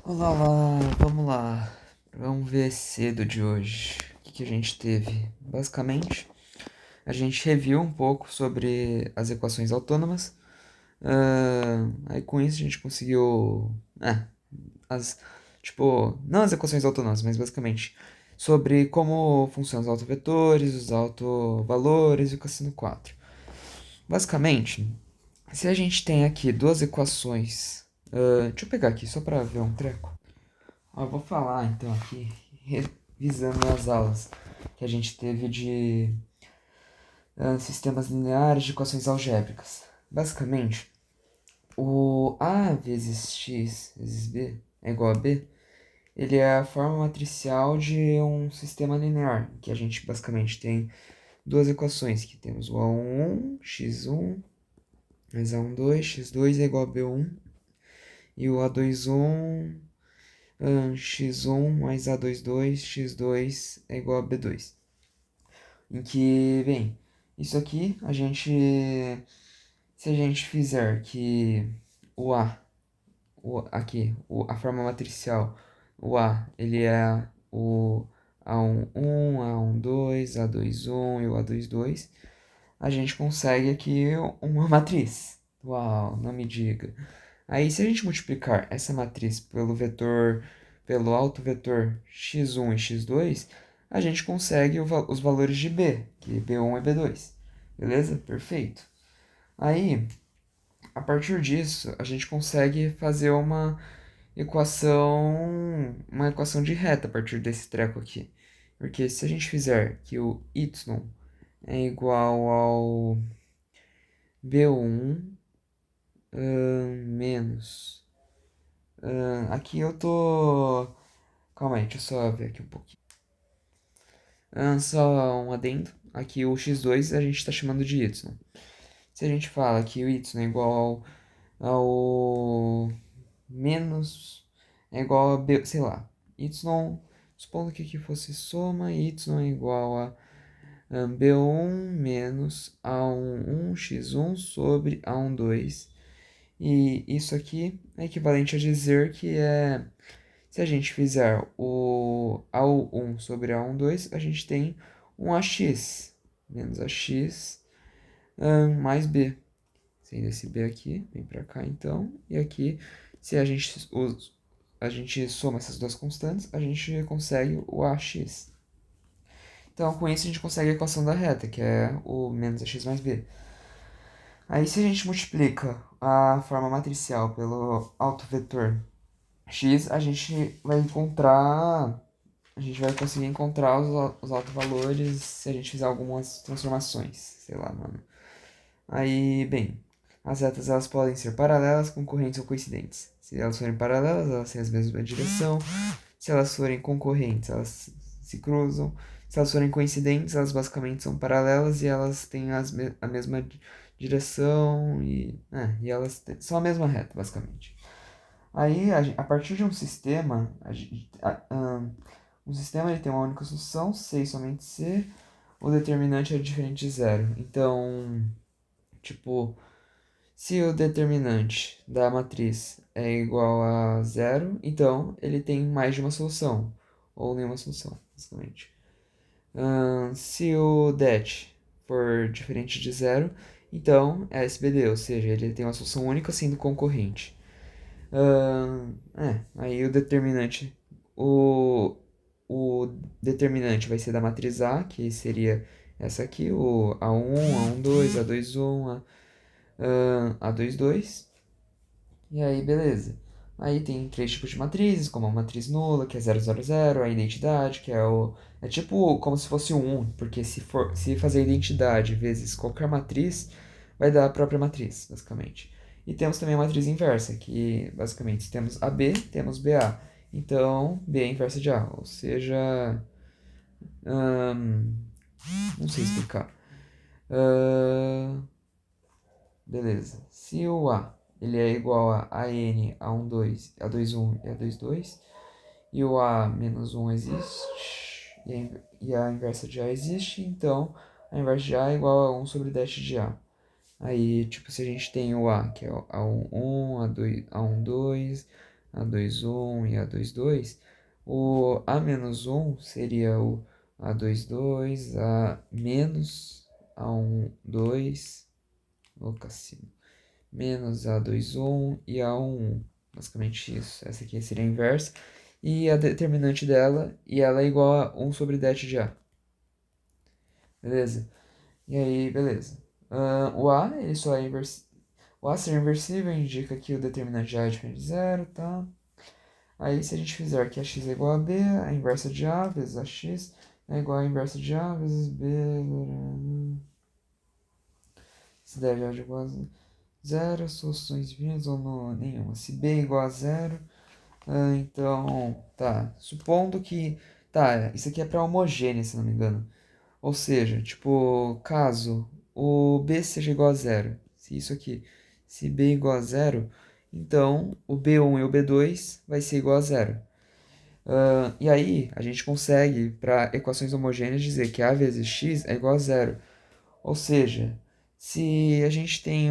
Olá, olá, vamos lá. Vamos ver cedo de hoje. O que a gente teve? Basicamente, a gente reviu um pouco sobre as equações autônomas. Aí com isso a gente conseguiu. As. Tipo, não as equações autônomas, mas basicamente sobre como funcionam os autovetores, os autovalores e o cassino 4. Basicamente, se a gente tem aqui duas equações. Deixa eu pegar aqui só para ver um treco. Ó, eu vou falar então aqui, revisando as aulas que a gente teve de sistemas lineares de equações algébricas. Basicamente, o A vezes x vezes b é igual a b, ele é a forma matricial de um sistema linear, que a gente basicamente tem duas equações, que temos o A11, x1 mais A12, x2 é igual a b1, e o A21 x1 mais A22, x2 é igual a b2. Em que, bem, isso aqui se a gente fizer que o A, a forma matricial, o A, ele é o A11, A12, A21 e o A22, a gente consegue aqui uma matriz. Uau, não me diga. Aí, se a gente multiplicar essa matriz pelo autovetor x1 e x2, a gente consegue os valores de b, que b1 e b2. Beleza? Perfeito. Aí, a partir disso, a gente consegue fazer uma equação de reta a partir desse treco aqui. Porque se a gente fizer que o y é igual ao b1 menos. Aqui eu tô. Calma aí, deixa eu só ver aqui um pouquinho. Só um adendo. Aqui o x2 a gente está chamando de y. Se a gente fala que o y é igual ao menos. É igual a b, sei lá. Y. Supondo que aqui fosse soma, y é igual a b1 menos a11 x1 sobre a12. E isso aqui é equivalente a dizer que se a gente fizer o A1 sobre A12, a gente tem um AX menos AX mais B. Sendo esse B aqui, vem para cá então. E aqui, se a gente soma essas duas constantes, a gente consegue o AX. Então, com isso, a gente consegue a equação da reta, que é o menos AX mais B. Aí, se a gente multiplica a forma matricial pelo autovetor x, a gente vai conseguir encontrar os autovalores se a gente fizer algumas transformações, sei lá, mano. Aí, bem, as retas elas podem ser paralelas, concorrentes ou coincidentes. Se elas forem paralelas, elas têm a mesma direção. Se elas forem concorrentes, elas se cruzam. Se elas forem coincidentes, elas basicamente são paralelas e elas têm a mesma direção e elas são a mesma reta, basicamente. Aí, a partir de um sistema, um sistema ele tem uma única solução, C e somente C, o determinante é diferente de zero. Então, tipo, se o determinante da matriz é igual a zero, então ele tem mais de uma solução, ou nenhuma solução, basicamente. Se o det for diferente de zero, então é SBD, ou seja, ele tem uma solução única sendo concorrente. Aí o determinante vai ser da matriz A, que seria essa aqui, o A1, A12, A21, A22. E aí, beleza. Aí tem três tipos de matrizes, como a matriz nula, que é 000, a identidade, que é tipo como se fosse um 1, porque se fazer a identidade vezes qualquer matriz, vai dar a própria matriz, basicamente. E temos também a matriz inversa, que basicamente se temos AB, temos BA. Então, B é a inversa de A, ou seja, hum, não sei explicar. Ahn, beleza. Se o A ele é igual a AN, A12, A21 e A22, e o A menos 1 existe, e a inversa de A existe, então a inversa de A é igual a 1 sobre dash de A. Aí, tipo, se a gente tem o A, que é o A11, A12, A21 e A22, o A menos 1 seria o A22, A menos A12, ô cacilo, menos A21 e A11. Basicamente isso. Essa aqui seria a inversa. E a determinante dela, e ela é igual a 1 sobre det de A. Beleza? E aí, beleza. O A, ele só é inversível. O A ser inversível indica que o determinante de A é diferente de zero, tá? Aí, se a gente fizer que a x é igual a b, a inversa de A vezes a x é igual a inversa de A vezes b. Se deve A de igual a zero, soluções minhas ou não, nenhuma. Se b é igual a zero, então, tá. Supondo que. Tá, isso aqui é para homogênea, se não me engano. Ou seja, tipo, caso o b seja igual a zero, se isso aqui, se b é igual a zero, então o b1 e o b2 vai ser igual a zero. E aí a gente consegue, para equações homogêneas, dizer que a vezes x é igual a zero. Ou seja, se a gente tem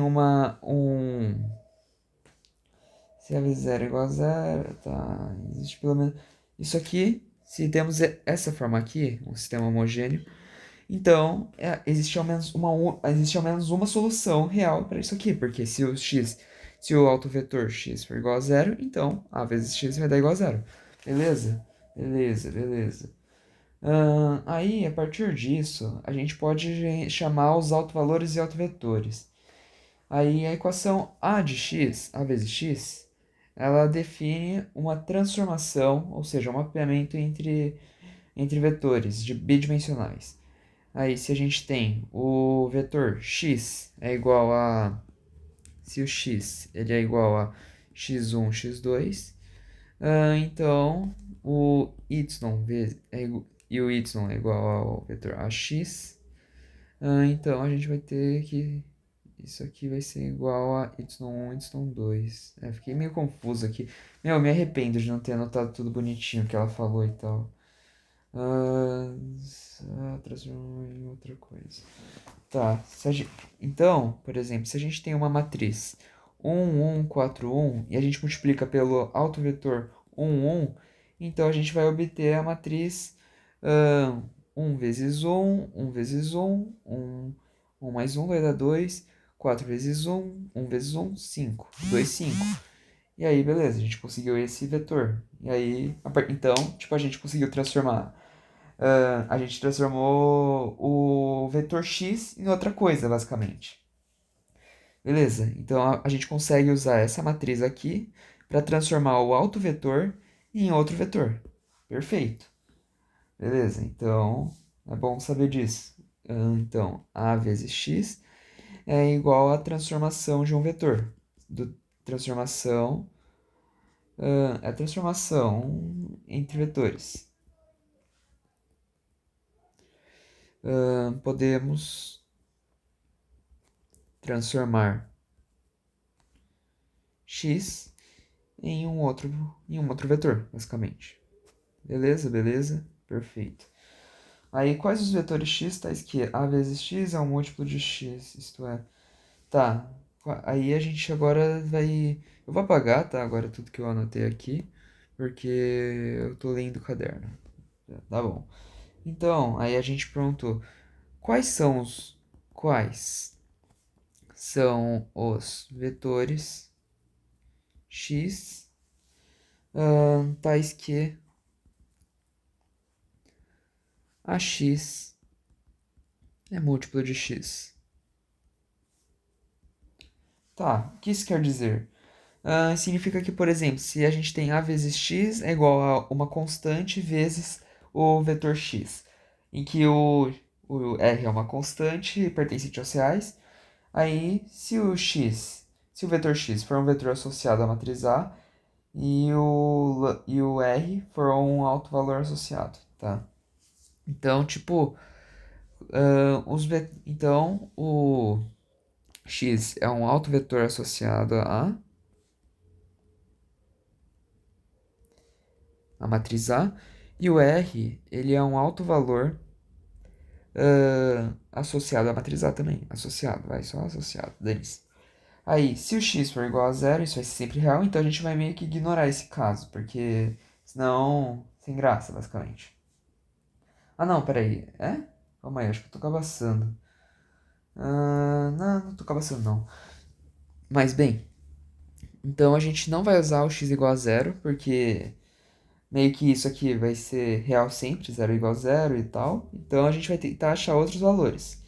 se a vezes zero é igual a zero, tá, existe pelo menos isso aqui, se temos essa forma aqui, um sistema homogêneo, então, existe ao menos uma solução real para isso aqui, porque se o autovetor x for igual a zero, então a vezes x vai dar igual a zero. Beleza? Beleza, beleza. Aí, a partir disso, a gente pode chamar os autovalores e autovetores. Aí, a equação a de x, a vezes x, ela define uma transformação, ou seja, um mapeamento entre vetores bidimensionais. Aí, se a gente tem o vetor x é igual a... Se o x ele é igual a x1, x2, então o y e o y é igual ao vetor ax, então a gente vai ter que... Isso aqui vai ser igual a y1, y2. Fiquei meio confuso aqui. Meu, eu me arrependo de não ter anotado tudo bonitinho que ela falou e tal. Transformou em outra coisa. Tá. Então, por exemplo, se a gente tem uma matriz 1, 1, 4, 1 e a gente multiplica pelo autovetor 1, 1, então a gente vai obter a matriz 1 vezes 1, 1 vezes 1, 1 mais 1 vai dar 2, 4 vezes 1, 1 vezes 1, 5, 2, 5. E aí, beleza, a gente conseguiu esse vetor. E aí, então, tipo, a gente conseguiu transformar. A gente transformou o vetor x em outra coisa, basicamente. Beleza, então a gente consegue usar essa matriz aqui para transformar o autovetor em outro vetor. Perfeito. Beleza, então é bom saber disso. Então, a vezes x é igual à transformação de um vetor. Transformação é a transformação entre vetores. Podemos transformar x em um outro vetor, basicamente. Beleza, beleza, perfeito. Aí, quais os vetores x tais que a vezes x é um múltiplo de x, isto é... Tá, aí a gente agora vai... Eu vou apagar, tá, agora tudo que eu anotei aqui, porque eu tô lendo o caderno. Tá bom. Então, aí a gente perguntou, quais são os vetores x tais que a x é múltiplo de x. Tá, o que isso quer dizer? Significa que, por exemplo, se a gente tem a vezes x é igual a uma constante vezes o vetor x, em que o r é uma constante e pertencente aos reais, aí se o vetor x for um vetor associado à matriz A e o r for um alto valor associado, tá? Então, tipo, então o x é um alto vetor associado a matriz A, e o R, ele é um alto valor associado à matriz A também. Associado, vai, só associado, dane-se. Aí, se o x for igual a zero, isso vai ser sempre real, então a gente vai meio que ignorar esse caso, porque senão, sem graça, basicamente. Ah, não, peraí. É? Calma aí, acho que eu tô cabaçando. Não, não tô cabaçando, não. Mas, bem, então a gente não vai usar o x igual a zero, porque meio que isso aqui vai ser real sempre, zero igual a zero e tal. Então a gente vai tentar achar outros valores.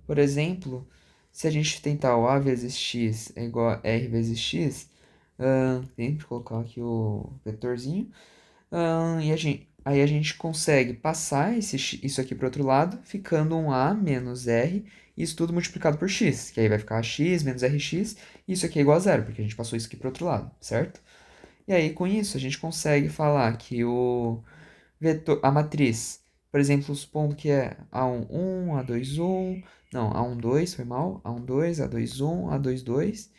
Por exemplo, se a gente tentar o a vezes x é igual a r vezes x, sempre colocar aqui o vetorzinho, aí a gente consegue passar isso aqui para o outro lado, ficando um a menos r, isso tudo multiplicado por x, que aí vai ficar x menos rx, e isso aqui é igual a zero, porque a gente passou isso aqui para o outro lado, certo? E aí, com isso, a gente consegue falar que o vetor, a matriz, por exemplo, supondo que é A11, A21, não, A12, foi mal, A12, A21, A22,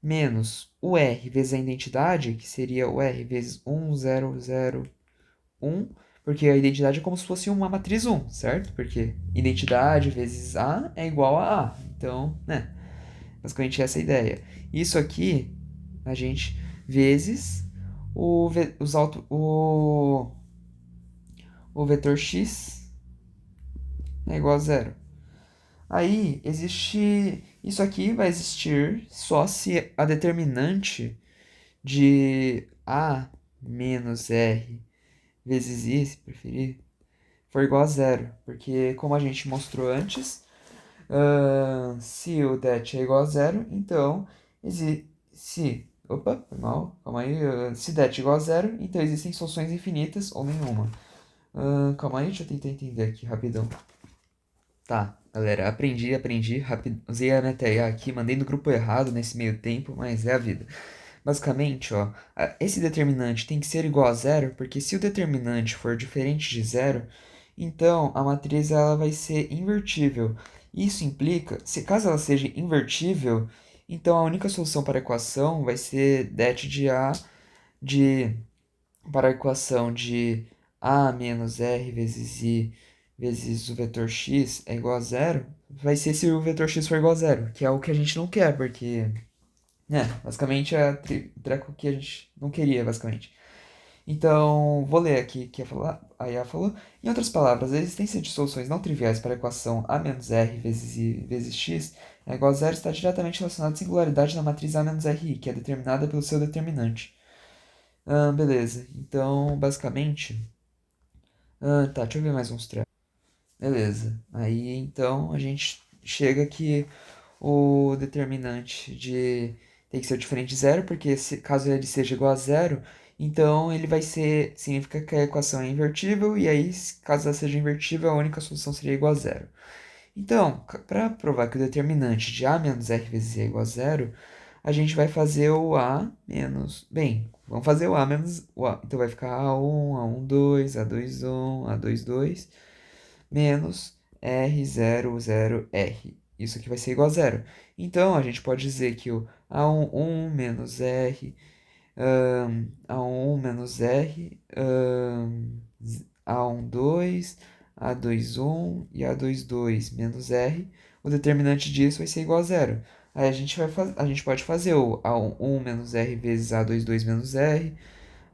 menos o R vezes a identidade, que seria o R vezes 1001, porque a identidade é como se fosse uma matriz 1, certo? Porque identidade vezes A é igual a A. Então, né, basicamente essa é a ideia. Isso aqui, a gente, vezes o vetor x é igual a zero. Aí, existe. Isso aqui vai existir só se a determinante de A menos R vezes I, se preferir, for igual a zero. Porque, como a gente mostrou antes, se o det é igual a zero, então, se. Opa, foi mal, calma aí. Se det é igual a zero, então existem soluções infinitas ou nenhuma. Calma aí, deixa eu tentar entender aqui rapidão. Tá, galera, aprendi, rápido, usei a NetIA aqui, mandei no grupo errado nesse meio tempo, mas é a vida. Basicamente, ó, esse determinante tem que ser igual a zero, porque se o determinante for diferente de zero, então a matriz ela vai ser invertível. Isso implica, se caso ela seja invertível, então a única solução para a equação vai ser det de A de para a equação de a menos r vezes i vezes o vetor x é igual a zero, vai ser se o vetor x for igual a zero, que é o que a gente não quer, porque, né, basicamente é o treco que a gente não queria, basicamente. Então, vou ler aqui o que a IA falou. Em outras palavras, a existência de soluções não triviais para a equação a menos r vezes i vezes x é igual a zero está diretamente relacionada à singularidade da matriz a menos ri, que é determinada pelo seu determinante. Beleza. Então, basicamente. Tá, deixa eu ver mais uns trechos. Beleza. Aí então a gente chega que o determinante de tem que ser diferente de zero, porque caso ele seja igual a zero, então ele vai ser. Significa que a equação é invertível, e aí, caso ela seja invertível, a única solução seria igual a zero. Então, para provar que o determinante de a menos r vezes i é igual a zero, a gente vai fazer o a menos. Bem, vamos fazer o a menos o a. Então vai ficar a1, a12, a21, a22 menos R00R. Isso aqui vai ser igual a zero. Então a gente pode dizer que o A11 menos R, A11 menos R, A12, A21 e A22 menos R, o determinante disso vai ser igual a zero. Aí a gente pode fazer o A11 menos R vezes A22 menos R,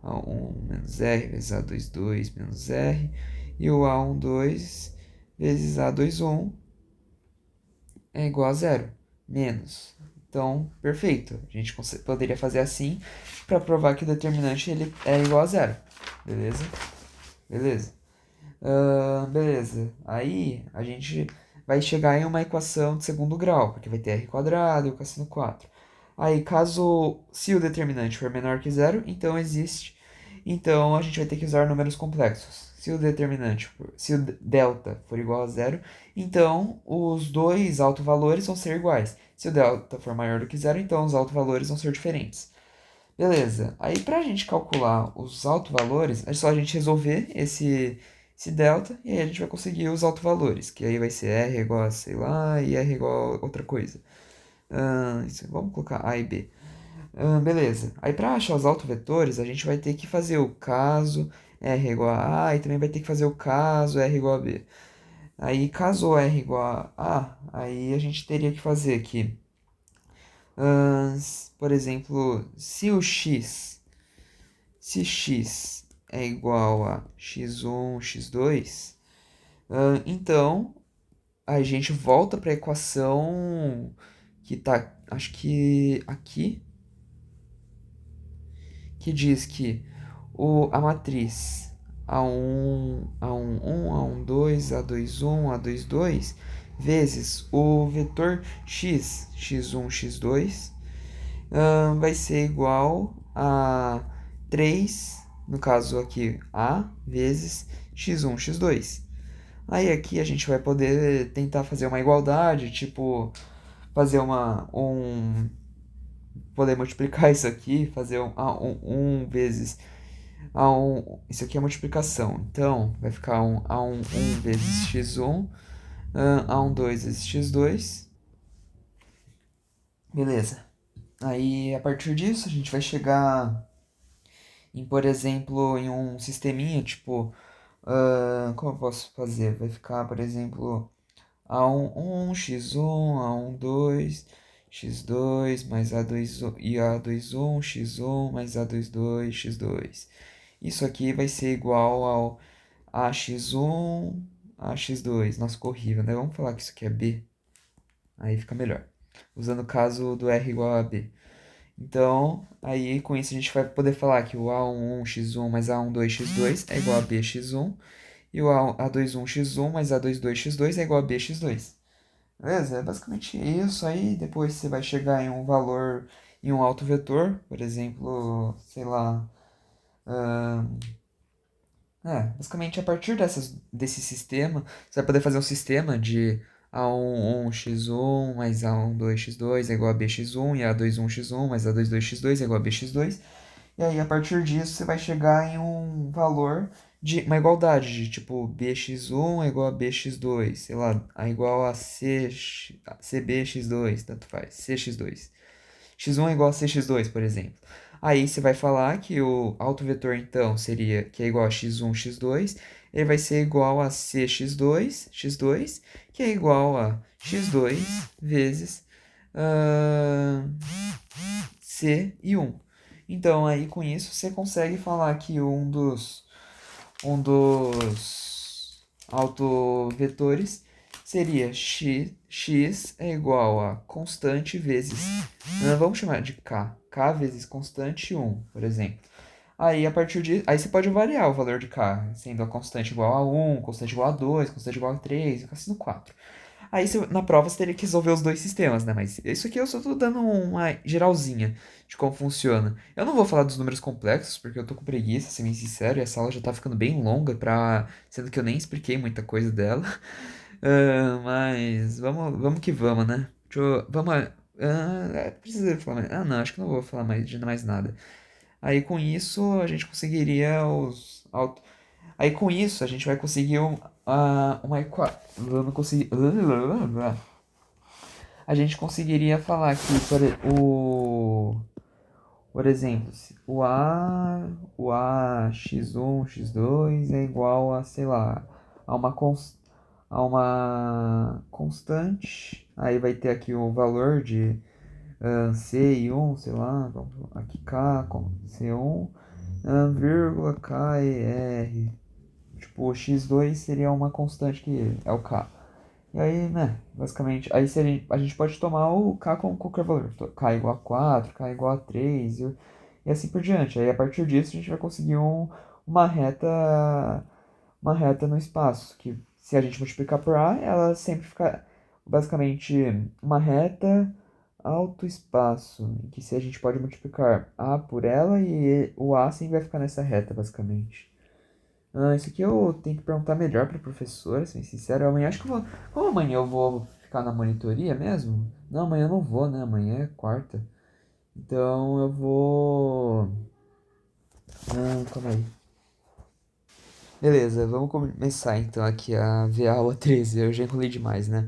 A1 menos R vezes A22 menos R, e o A12 vezes A21 é igual a zero, menos. Então, perfeito. A gente poderia fazer assim para provar que o determinante ele é igual a zero. Beleza? Beleza. Beleza. Aí a gente vai chegar em uma equação de segundo grau, porque vai ter r quadrado e o cosseno 4. Aí, se o determinante for menor que zero, então existe. Então a gente vai ter que usar números complexos. Se o delta for igual a zero, então os dois autovalores vão ser iguais. Se o delta for maior do que zero, então os autovalores vão ser diferentes. Beleza. Aí para a gente calcular os autovalores, é só a gente resolver esse delta e aí a gente vai conseguir os autovalores, que aí vai ser R igual a, sei lá, e R igual a outra coisa. Vamos colocar A e B. Beleza. Aí para achar os autovetores, a gente vai ter que fazer o caso R igual a A e também vai ter que fazer o caso R igual a B. Aí, caso R igual a A, aí a gente teria que fazer aqui. Por exemplo, se x é igual a x1, x2, então a gente volta para a equação que tá, acho que aqui, que diz que a matriz A1, A11, A12, A21, A22, vezes o vetor x, x1, x2, vai ser igual a 3, no caso aqui, A vezes x1, x2. Aí aqui a gente vai poder tentar fazer uma igualdade, tipo, fazer poder multiplicar isso aqui, fazer um vezes A1, isso aqui é multiplicação, então vai ficar um vezes x1, A12 vezes x2, beleza. Aí a partir disso a gente vai chegar em, por exemplo, em um sisteminha, tipo, como eu posso fazer? Vai ficar, por exemplo, A11, x1, A12, x2, mais A21 e A21, x1, mais A22, x2. Isso aqui vai ser igual ao AX1, AX2. Nossa, ficou horrível, né? Vamos falar que isso aqui é B. Aí fica melhor. Usando o caso do R igual a B. Então, aí com isso a gente vai poder falar que o A11x1 mais A12x2 é igual a Bx1 e o A21x1 mais A22x2 é igual a Bx2. Beleza? É basicamente isso. Aí depois você vai chegar em um valor, em um autovetor, por exemplo, sei lá. Basicamente a partir desse sistema, você vai poder fazer um sistema de A11x1 mais A12x2 é igual a Bx1 e A21x1 mais A22x2 é igual a Bx2. E aí, a partir disso, você vai chegar em um valor de uma igualdade, de tipo bx1 é igual a bx2, sei lá, é igual a cbx2, tanto faz, cx2. X1 é igual a cx2, por exemplo. Aí você vai falar que o autovetor, então, seria que é igual a x1, x2, ele vai ser igual a cx2, x2, que é igual a x2 vezes ah, C e 1. Então, aí com isso, você consegue falar que um dos autovetores seria x é igual a constante vezes, vamos chamar de k vezes constante 1, por exemplo. Aí, a partir de, aí você pode variar o valor de k, sendo a constante igual a 1, constante igual a 2, constante igual a 3, assim no 4. Aí na prova você teria que resolver os dois sistemas, né? Mas isso aqui eu só tô dando uma geralzinha de como funciona. Eu não vou falar dos números complexos, porque eu tô com preguiça, sendo bem sincero, e essa aula já tá ficando bem longa, sendo que eu nem expliquei muita coisa dela. Mas vamos que vamos, né? Vamos. Precisa falar mais. Ah, não, acho que não vou falar mais de mais nada. Aí com isso a gente conseguiria Aí com isso a gente vai conseguir uma equação. Vamos conseguir. A gente conseguiria falar que por exemplo, o A x1, x2 é igual a, sei lá, a uma, a uma constante. Aí vai ter aqui o valor de C e 1, sei lá, aqui K, C1, vírgula K e R. Tipo, o x2 seria uma constante que é o K. E aí, né, basicamente, aí se a gente pode tomar o K com qualquer valor. K igual a 4, K igual a 3 e assim por diante. Aí a partir disso a gente vai conseguir uma reta uma reta no espaço, que se a gente multiplicar por A, ela sempre fica basicamente uma reta alto espaço, em que se a gente pode multiplicar A por ela e o A sempre vai ficar nessa reta, basicamente. Isso aqui eu tenho que perguntar melhor para a professora, sendo sincero. Amanhã acho que eu vou. Como amanhã eu vou ficar na monitoria mesmo? Não, amanhã eu não vou, né? Amanhã é quarta. Então eu vou. Calma aí. Beleza, vamos começar então aqui a ver a aula 13. Eu já enrolei demais, né?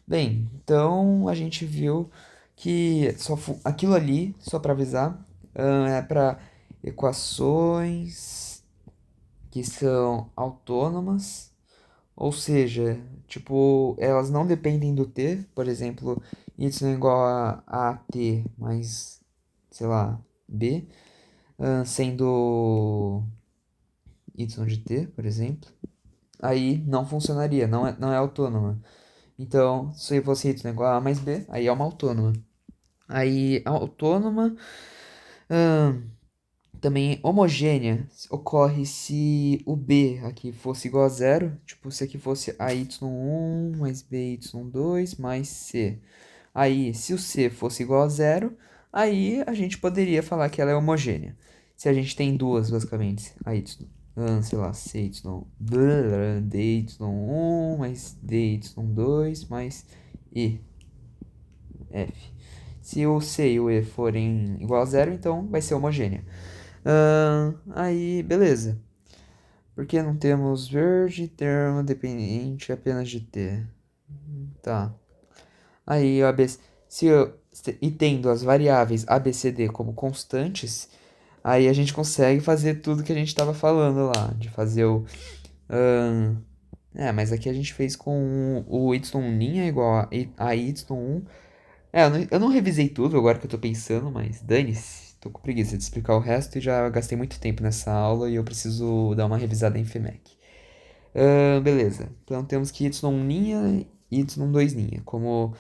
Bem, então a gente viu que aquilo ali, só para avisar, é para equações que são autônomas Ou seja, tipo, elas não dependem do t, por exemplo, y é igual a t mais, sei lá, b, sendo y de t, por exemplo, aí não funcionaria, não é autônoma. Então, se fosse y igual a mais b, aí é uma autônoma. Aí, a autônoma, também homogênea, ocorre se o b aqui fosse igual a zero, tipo, se aqui fosse a y1 mais by2 mais c. Aí, se o c fosse igual a zero, aí a gente poderia falar que ela é homogênea. Se a gente tem duas, basicamente, a y, sei lá, cy, dy1 mais dy2 mais e, f. Se o c e o e forem igual a zero, então vai ser homogênea. Aí, beleza. Por que não temos verde termo dependente apenas de t? Tá. Aí, o ABC, e tendo as variáveis A, B, C, D como constantes, aí a gente consegue fazer tudo que a gente estava falando lá, de fazer o... mas aqui a gente fez com o y' igual a y1. Eu não revisei tudo agora que eu tô pensando, mas dane-se. Tô com preguiça de explicar o resto e já gastei muito tempo nessa aula e eu preciso dar uma revisada em FEMEC. Beleza. Então temos que y' e y2' como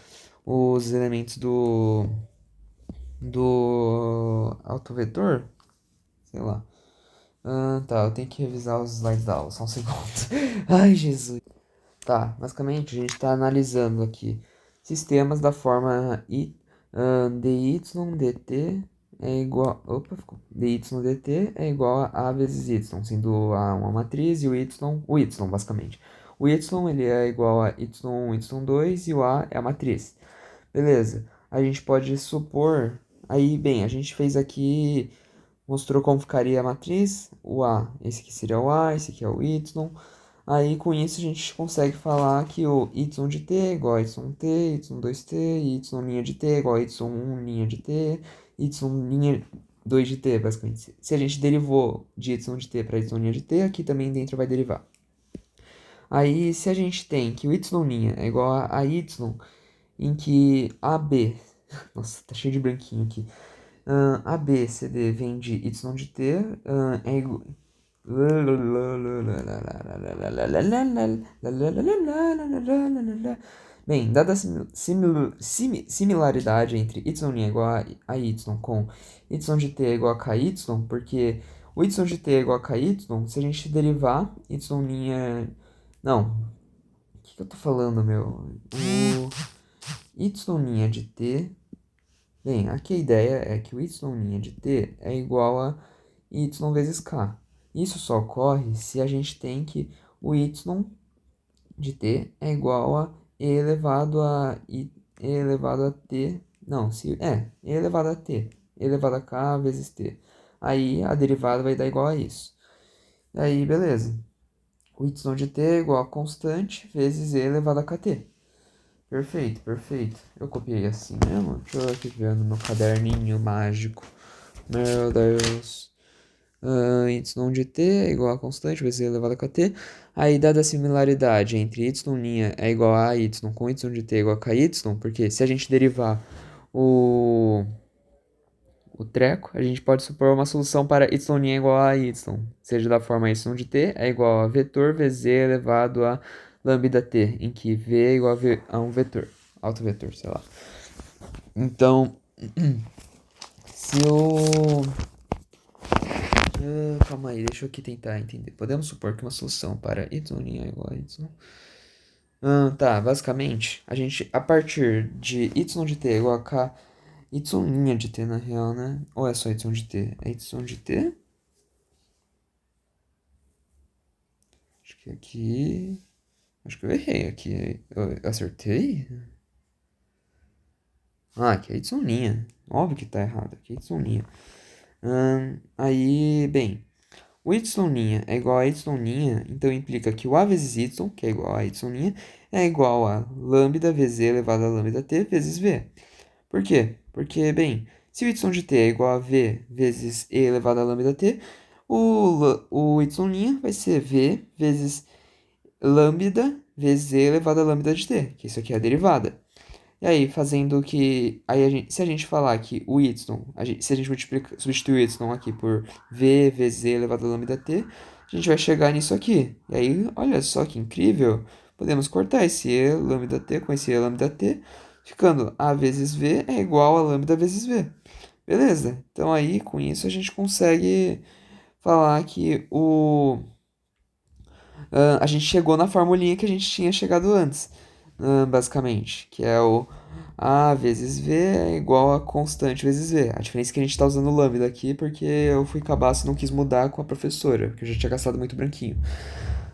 os elementos do autovetor. Sei lá. Tá, eu tenho que revisar os slides da aula, só um segundo. Ai, Jesus. Tá, basicamente a gente está analisando aqui sistemas da forma dy dt é igual. Opa, ficou. Dy dt é igual a vezes y, sendo a uma matriz e o y basicamente. O y ele é igual a y1, y2 e o a é a matriz. Beleza. A gente pode supor. Aí, bem, a gente fez aqui. Mostrou como ficaria a matriz. O a. Esse aqui seria o a, esse aqui é o y. Aí, com isso, a gente consegue falar que o y de t é igual a y1t, y2t, y' de t é igual a y1' de t, y'2 de t, basicamente. Se a gente derivou de y de t para y' de t, aqui também dentro vai derivar. Aí, se a gente tem que o y' é igual a y, em que AB... Nossa, tá cheio de branquinho aqui. AB, CD vem de y de t, é igual... Bem, dada a similaridade entre y' é igual a y com y de t é igual a ky, porque o y de t é igual a ky, se a gente derivar y'... Não, o que eu tô falando, meu? O y' de t... Bem, aqui a ideia é que o y' de t é igual a y vezes k. Isso só ocorre se a gente tem que o y de t é igual a e elevado a t. Não, e elevado a t. E elevado a k vezes t. Aí a derivada vai dar igual a isso. Aí, beleza. O y de t é igual a constante vezes e elevado a kt. Perfeito, perfeito. Eu copiei assim mesmo? Deixa eu aqui ver no meu caderninho mágico. Meu Deus. Y de t é igual a constante vezes e elevado a kt. Aí, dada a similaridade entre y' é igual a y com y de t é igual a ky, porque se a gente derivar o, o treco, a gente pode supor uma solução para y' é igual a y, seja da forma y de t é igual a vetor vezes e elevado a lambda t, em que v é igual a um vetor, autovetor, sei lá. Então, se o... calma aí, deixa eu aqui tentar entender. Podemos supor que uma solução para y' é igual a y. Tá, basicamente, a gente, a partir de y de t é igual a k, y' de t na real, né? Ou é só y de t? É y de t? Acho que aqui... Acho que eu errei aqui. Eu acertei? Aqui é y'. Óbvio que tá errado. Aqui é y'. Aí, bem... O y' é igual a y', então implica que o a vezes y, que é igual a y', é igual a lambda vezes e elevado a lambda t vezes v. Por quê? Porque, bem, se o y de t é igual a v vezes e elevado a lambda t, o y' vai ser v vezes lambda vezes e elevado a lambda de t, que isso aqui é a derivada. E aí, fazendo que. Aí se a gente falar que o y, se a gente substituir o y aqui por v vezes e elevado a lambda t, a gente vai chegar nisso aqui. E aí, olha só que incrível. Podemos cortar esse e lambda t com esse e lambda t, ficando a vezes v é igual a lambda vezes v. Beleza? Então aí, com isso, a gente consegue falar que a gente chegou na formulinha que a gente tinha chegado antes, basicamente, que é o A vezes V é igual a constante vezes V. A diferença é que a gente está usando o lambda aqui porque eu fui cabaço e não quis mudar com a professora, porque eu já tinha gastado muito branquinho.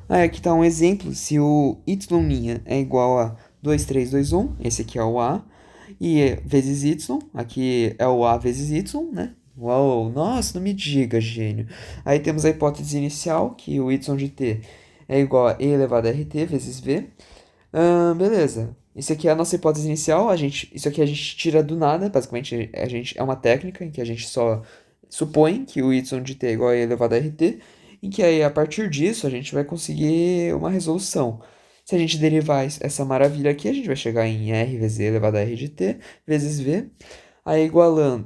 Aí aqui está um exemplo, se o y' é igual a 2, 3, 2, 1, esse aqui é o A, e vezes y, aqui é o A vezes y, né? Uau, nossa, não me diga, gênio. Aí temos a hipótese inicial, que o y de t é igual a e elevado a rt vezes v. Beleza. Isso aqui é a nossa hipótese inicial. Isso aqui a gente tira do nada. Basicamente, é uma técnica em que a gente só supõe que o y de t é igual a e elevado a rt. Em que aí, a partir disso, a gente vai conseguir uma resolução. Se a gente derivar essa maravilha aqui, a gente vai chegar em r vezes e elevado a r de t vezes v. Aí,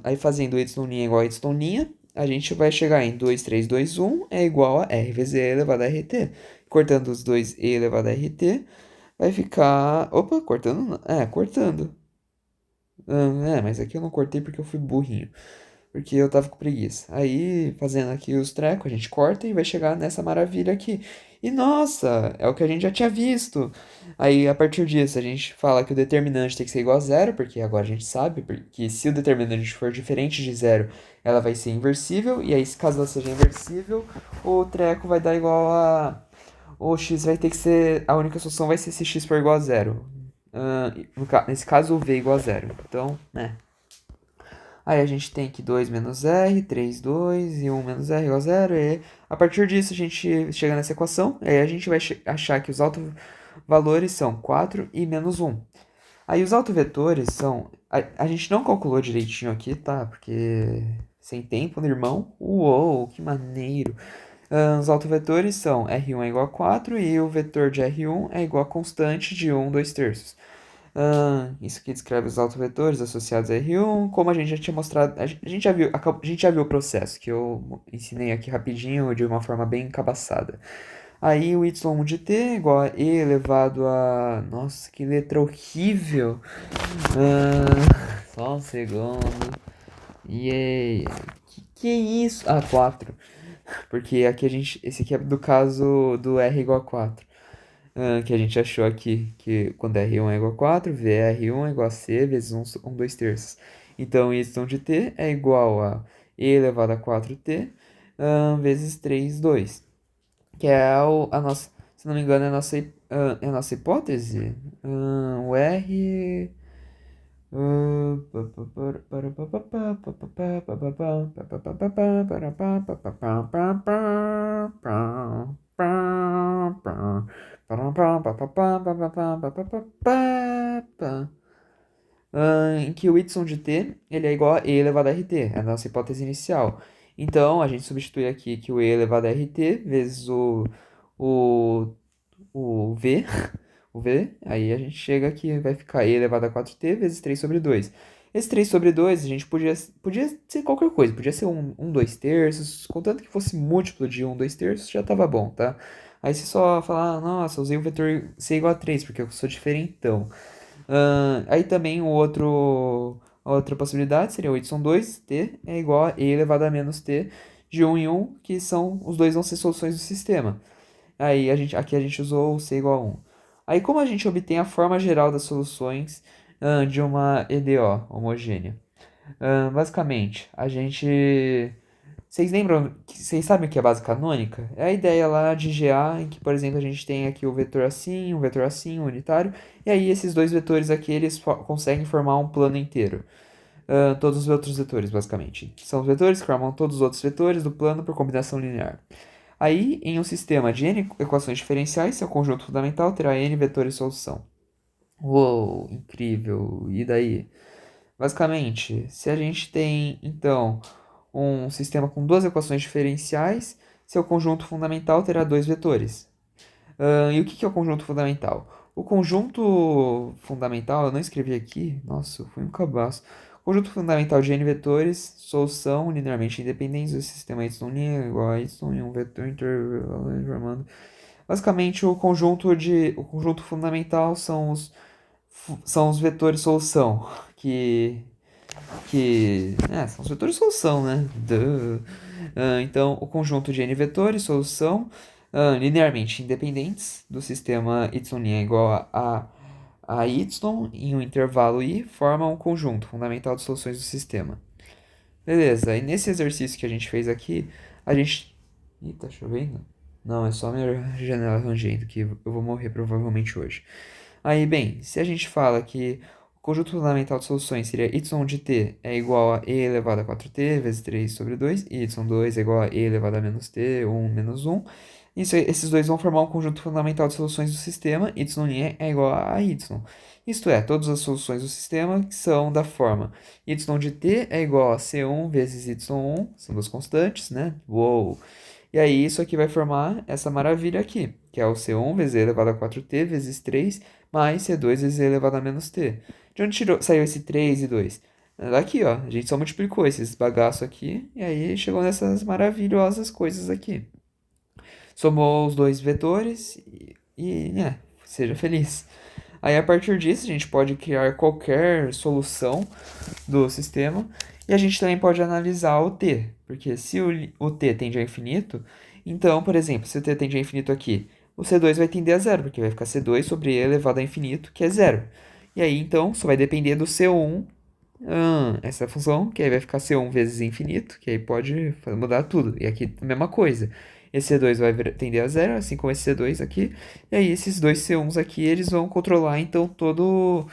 aí fazendo y' igual a y', a gente vai chegar em 2, 3, 2, 1 é igual a r vezes e elevado a rt. Cortando os dois e elevado a rt, vai ficar. Opa, cortando? Cortando. Mas aqui eu não cortei porque eu fui burrinho. Porque eu tava com preguiça. Aí, fazendo aqui os trecos, a gente corta e vai chegar nessa maravilha aqui. E nossa, é o que a gente já tinha visto. Aí, a partir disso, a gente fala que o determinante tem que ser igual a zero, porque agora a gente sabe que se o determinante for diferente de zero, ela vai ser inversível. E aí, se caso ela seja inversível, o treco vai dar igual a. O x vai ter que ser. A única solução vai ser se x for igual a zero. Nesse caso, o v é igual a zero. Então, né. Aí a gente tem que 2 menos r, 3, 2 e 1 menos r igual a zero. E a partir disso a gente chega nessa equação. E aí a gente vai achar que os autovalores são 4 e menos 1. Aí os autovetores são. A gente não calculou direitinho aqui, tá? Porque sem tempo, né, irmão? Uou, que maneiro! Os autovetores são R1 é igual a 4 e o vetor de R1 é igual a constante de 1, 2 terços. Isso aqui descreve os autovetores associados a R1, como a gente já tinha mostrado, a gente já viu o processo, que eu ensinei aqui rapidinho, de uma forma bem encabaçada. Aí o y de t é igual a e elevado a... Nossa, que letra horrível! Só um segundo. Yay! Que é isso? 4. Porque aqui esse aqui é do caso do R igual a 4. Que a gente achou aqui, que quando R1 é igual a 4, VR1 é igual a C vezes 1, 2 terços. Então, y de t é igual a e elevado a 4t vezes 3, 2. Que é a nossa, se não me engano, é a nossa hipótese. O R... Em que o y de t ele é igual a e elevado a rt, é a nossa hipótese inicial. Então, a gente substitui aqui que o e elevado a rt vezes o, o v, o v, aí a gente chega aqui, vai ficar e elevado a 4t vezes 3 sobre 2. Esse 3 sobre 2, a gente podia ser qualquer coisa, podia ser 2 terços, contanto que fosse múltiplo de 2 terços, já tava bom, tá? Aí você só fala, nossa, usei o vetor c igual a 3, porque eu sou diferentão. Aí também a outra possibilidade seria o y2t é igual a e elevado a menos t de 1 em 1, que são, os dois vão ser soluções do sistema. Aí aqui a gente usou o c igual a 1. Aí como a gente obtém a forma geral das soluções de uma EDO homogênea? Basicamente, a gente... Vocês sabem o que é base canônica? É a ideia lá de GA, em que, por exemplo, a gente tem aqui o vetor assim, um unitário, e aí esses dois vetores aqui, eles conseguem formar um plano inteiro. Todos os outros vetores, basicamente. São os vetores que formam todos os outros vetores do plano por combinação linear. Aí, em um sistema de n equações diferenciais, seu conjunto fundamental terá n vetores de solução. Uou, incrível! E daí? Basicamente, se a gente tem, então, um sistema com duas equações diferenciais, seu conjunto fundamental terá dois vetores. E o que é o conjunto fundamental? O conjunto fundamental, eu não escrevi aqui, nossa, foi um cabaço. Conjunto fundamental de n vetores, solução linearmente independentes do sistema y linear igual a y em um vetor intervalo. Basicamente, o conjunto fundamental são os vetores solução, são os vetores solução, né? Duh. Então, o conjunto de n vetores solução linearmente independentes do sistema y' é igual a y em um intervalo i formam um conjunto fundamental de soluções do sistema. Beleza, e nesse exercício que a gente fez aqui, a gente... Ih, tá chovendo? Não, é só minha janela rangendo, que eu vou morrer provavelmente hoje. Aí, bem, se a gente fala que o conjunto fundamental de soluções seria y de t é igual a e elevado a 4t vezes 3 sobre 2, e y2 é igual a e elevado a menos t, 1 menos 1. Esses dois vão formar um conjunto fundamental de soluções do sistema, y' é igual a y. Isto é, todas as soluções do sistema são da forma y de t é igual a c1 vezes y1, são duas constantes, né? Uou! E aí isso aqui vai formar essa maravilha aqui, que é o C1 vezes e elevado a 4t vezes 3 mais C2 vezes e elevado a menos t. De onde saiu esse 3 e 2? Daqui, ó. A gente só multiplicou esses bagaços aqui e aí chegou nessas maravilhosas coisas aqui. Somou os dois vetores seja feliz. Aí a partir disso a gente pode criar qualquer solução do sistema e a gente também pode analisar o t, porque se o t tende a infinito, então, por exemplo, se o t tende a infinito aqui, o C2 vai tender a zero, porque vai ficar C2 sobre e elevado a infinito, que é zero. E aí, então, só vai depender do C1, essa função, que aí vai ficar C1 vezes infinito, que aí pode mudar tudo. E aqui a mesma coisa. Esse C2 vai tender a zero, assim como esse C2 aqui. E aí, esses dois C1s aqui, eles vão controlar, então, toda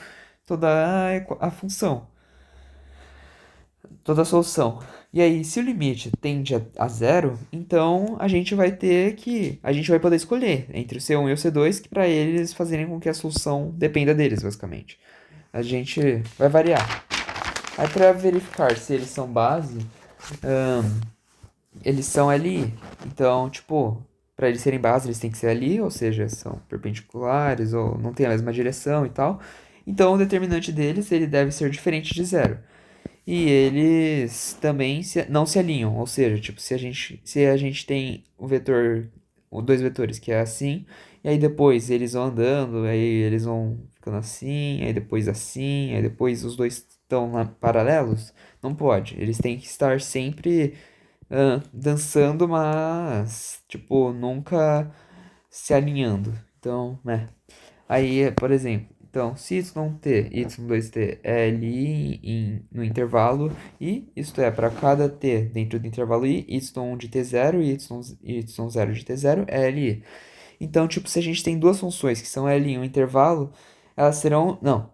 a função. Toda a solução. E aí, se o limite tende a zero, então a gente vai poder escolher entre o C1 e o C2 para eles fazerem com que a solução dependa deles, basicamente. A gente vai variar. Aí para verificar se eles são base, eles são LI. Então, tipo, para eles serem base, eles têm que ser LI, ou seja, são perpendiculares ou não tem a mesma direção e tal. Então, o determinante deles ele deve ser diferente de zero. E eles também não se alinham, ou seja, tipo, se a gente tem um vetor, dois vetores que é assim, e aí depois eles vão andando, aí eles vão ficando assim, aí depois os dois estão paralelos, não pode. Eles têm que estar sempre dançando, mas, tipo, nunca se alinhando. Então, né. Aí, por exemplo, então, se y1t e y2t é ali no intervalo i, isto é, para cada t dentro do intervalo i, y1 de t0 e y0 de t0 é li. Então, tipo, se a gente tem duas funções que são li em um intervalo, elas serão... Não,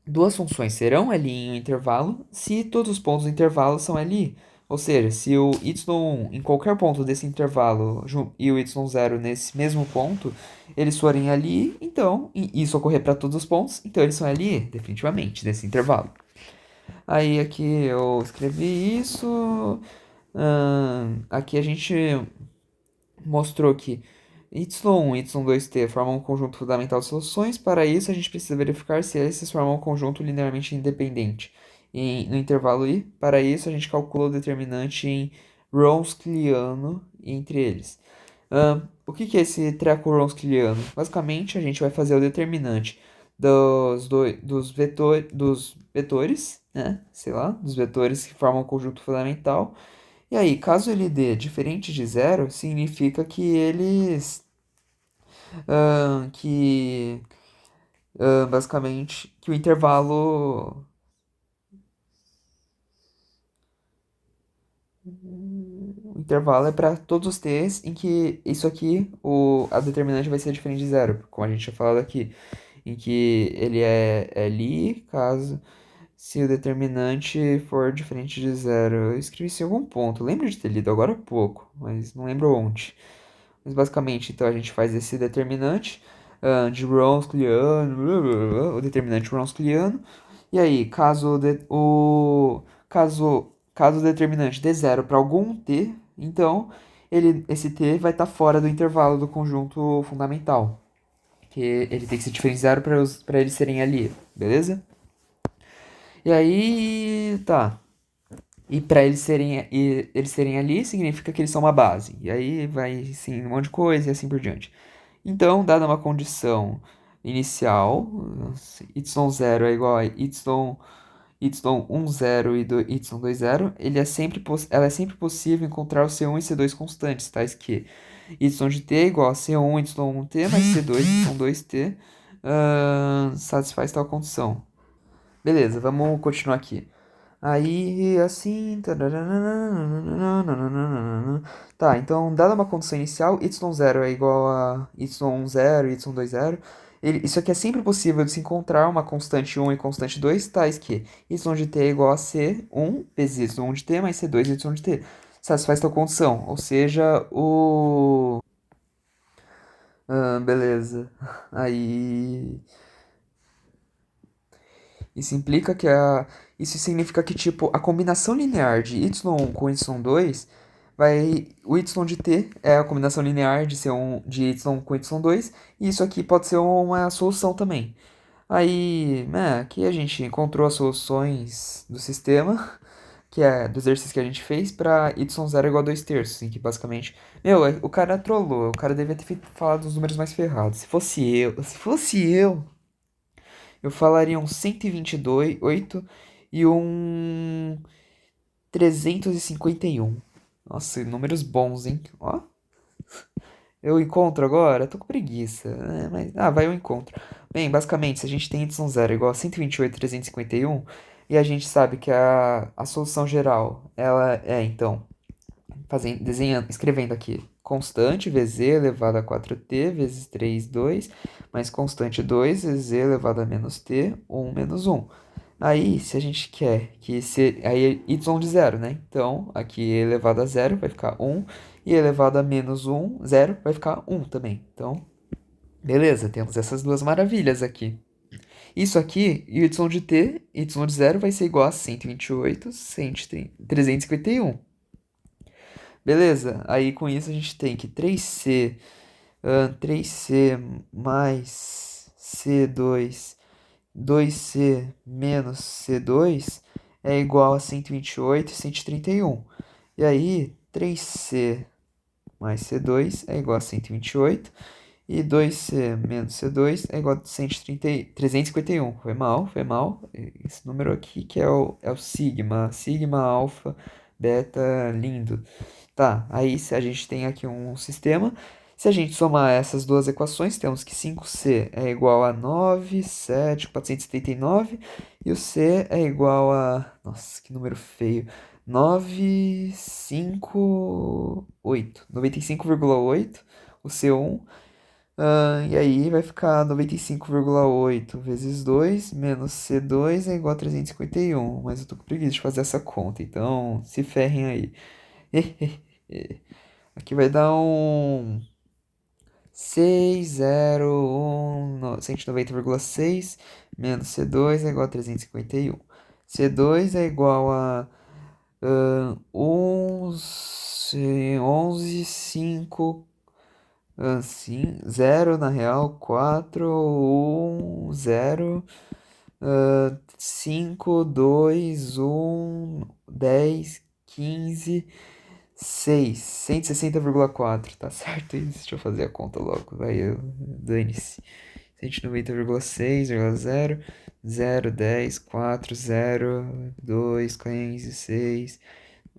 duas funções serão li em um intervalo se todos os pontos do intervalo são li. Ou seja, se o y1 em qualquer ponto desse intervalo e o y0 nesse mesmo ponto, eles forem ali, então, e isso ocorrer para todos os pontos, então eles são ali, definitivamente, nesse intervalo. Aí aqui eu escrevi isso. Aqui a gente mostrou que y1 e y2t formam um conjunto fundamental de soluções. Para isso, a gente precisa verificar se esses formam um conjunto linearmente independente no intervalo i. Para isso, a gente calcula o determinante em Wronskiano entre eles. O que é esse treco Wronskiano? Basicamente, a gente vai fazer o determinante dos vetores, né? Sei lá, dos vetores que formam um conjunto fundamental. E aí, caso ele dê diferente de zero, significa que eles. Basicamente, que o intervalo. O intervalo é para todos os t's em que isso aqui, a determinante vai ser diferente de zero, como a gente tinha falado aqui. Em que ele é li, caso se o determinante for diferente de zero. Eu escrevi isso em algum ponto, lembro de ter lido agora há pouco, mas não lembro onde. Mas basicamente, então a gente faz esse determinante de Wronskiano, o determinante Wronskiano. E aí, caso o determinante dê zero para algum t, então esse t vai estar fora do intervalo do conjunto fundamental. Que ele tem que ser diferenciado para eles serem ali, beleza? E aí, tá. E para eles serem ali, significa que eles são uma base. E aí vai, sim, um monte de coisa e assim por diante. Então, dada uma condição inicial, y0 é igual a y10 e y20, ela é sempre possível encontrar o C1 e C2 constantes, tais que y de t é igual a C1 y1t mais C2 y2t, satisfaz tal condição. Beleza, vamos continuar aqui. Aí, assim. Tá, então, dada uma condição inicial, y0 é igual a y10 e y20. Isso aqui é sempre possível de se encontrar uma constante 1 e constante 2, tais que y de t é igual a c1 vezes y1 de t mais c2 y de t. Satisfaz tal condição, ou seja, o. Beleza. Aí. Isso implica que a. Isso significa que, tipo, a combinação linear de y1 com y2 vai. O y de t é a combinação linear de y com y2, e isso aqui pode ser uma solução também. Aí, né, aqui a gente encontrou as soluções do sistema, que é do exercício que a gente fez, para y0 igual a 2 terços, em que basicamente. Meu, o cara trollou, o cara devia ter falado os números mais ferrados. Se fosse eu falaria um 128 e um 351. Nossa, números bons, hein? Ó, eu encontro agora? Tô com preguiça, né? Mas, vai, eu encontro. Bem, basicamente, se a gente tem y0 igual a 128 e 351, e a gente sabe que a solução geral, ela é, então, escrevendo aqui, constante vezes e elevado a 4t vezes 3, 2, mais constante 2 vezes e elevado a menos t, 1 menos 1. Aí, se a gente quer que aí é y de zero, né? Então, aqui e elevado a zero vai ficar 1, e elevado a menos 1, zero, vai ficar 1 também. Então, beleza, temos essas duas maravilhas aqui. Isso aqui, y de t, y de zero vai ser igual a 128, 351. Beleza? Aí com isso a gente tem que 3c mais C2, 2c menos C2 é igual a 128 e 131. E aí 3c mais C2 é igual a 128 e 2c menos C2 é igual a 351. Foi mal, foi mal. Esse número aqui que é o sigma alfa, beta, lindo. Tá, aí se a gente tem aqui um sistema, se a gente somar essas duas equações, temos que 5c é igual a 9, 7, 479, e o c é igual a... Nossa, que número feio. 958, 95,8, o C1. E aí vai ficar 95,8 vezes 2 menos C2 é igual a 351. Mas eu tô com preguiça de fazer essa conta, então se ferrem aí. Aqui vai dar um 190,6 menos C2 é igual a 351. C2 é igual a 11, 5, assim, 0 na real, 4, 1, 0, 5, 2, 1, 10, 15, 6, 160,4, tá certo isso? Deixa eu fazer a conta logo, dane-se. 190,6, 0, 0, 10, 4, 0, 2, 15, 6,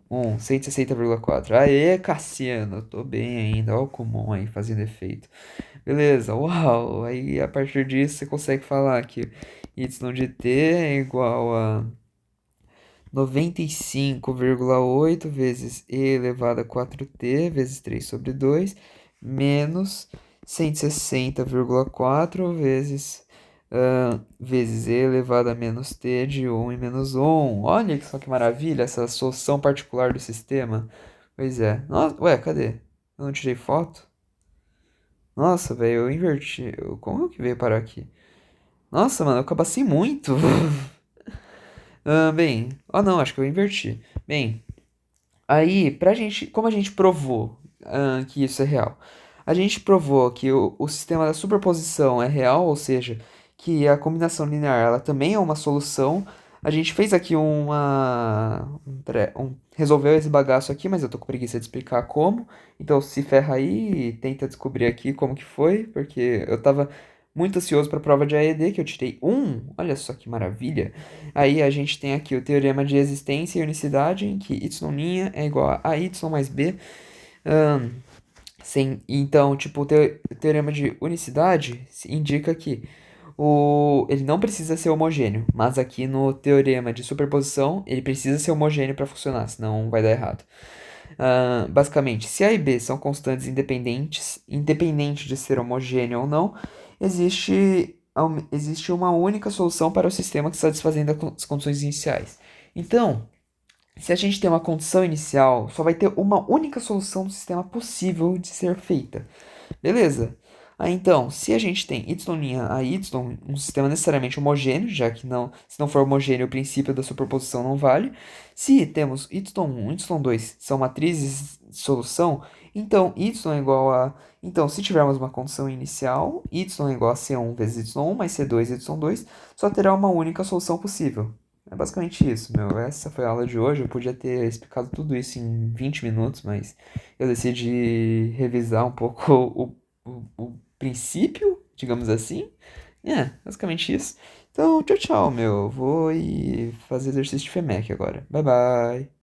1, 160,4. Aê, Cassiano, eu tô bem ainda, ó o comum aí fazendo efeito. Beleza, uau, aí a partir disso você consegue falar que y de t é igual a 95,8 vezes e elevado a 4t vezes 3 sobre 2 menos 160,4 vezes e elevado a menos t de 1 e menos 1. Olha só que maravilha essa solução particular do sistema. Pois é. Nossa, ué, cadê? Eu não tirei foto? Nossa, velho, eu inverti. Como que veio parar aqui? Nossa, mano, eu cabacei muito. Bem, não, acho que eu inverti. Bem, aí, como a gente provou que isso é real. A gente provou que o sistema da superposição é real, ou seja, que a combinação linear ela também é uma solução. A gente fez aqui resolveu esse bagaço aqui, mas eu tô com preguiça de explicar como. Então se ferra aí e tenta descobrir aqui como que foi, porque eu tava muito ansioso para a prova de AED, que eu tirei um. Olha só que maravilha. Aí a gente tem aqui o teorema de existência e unicidade, em que y' é igual a y mais b. Ahn, então, tipo, o teorema de unicidade indica que ele não precisa ser homogêneo, mas aqui no teorema de superposição ele precisa ser homogêneo para funcionar, senão vai dar errado. Basicamente, se A e B são constantes independentes, independente de ser homogêneo ou não, existe uma única solução para o sistema que satisfazendo as condições iniciais. Então, se a gente tem uma condição inicial, só vai ter uma única solução do sistema possível de ser feita. Beleza? Então, se a gente tem y' a y, um sistema necessariamente homogêneo, já que se não for homogêneo, o princípio da superposição não vale. Se temos y1, y2 são matrizes de solução, então y é igual a. Então, se tivermos uma condição inicial, y é igual a c1 vezes y1 mais c2 y2, só terá uma única solução possível. É basicamente isso, meu. Essa foi a aula de hoje. Eu podia ter explicado tudo isso em 20 minutos, mas eu decidi revisar um pouco o princípio, digamos assim. É, basicamente isso. Então, tchau, tchau, meu. Vou ir fazer exercício de FEMEC agora. Bye, bye.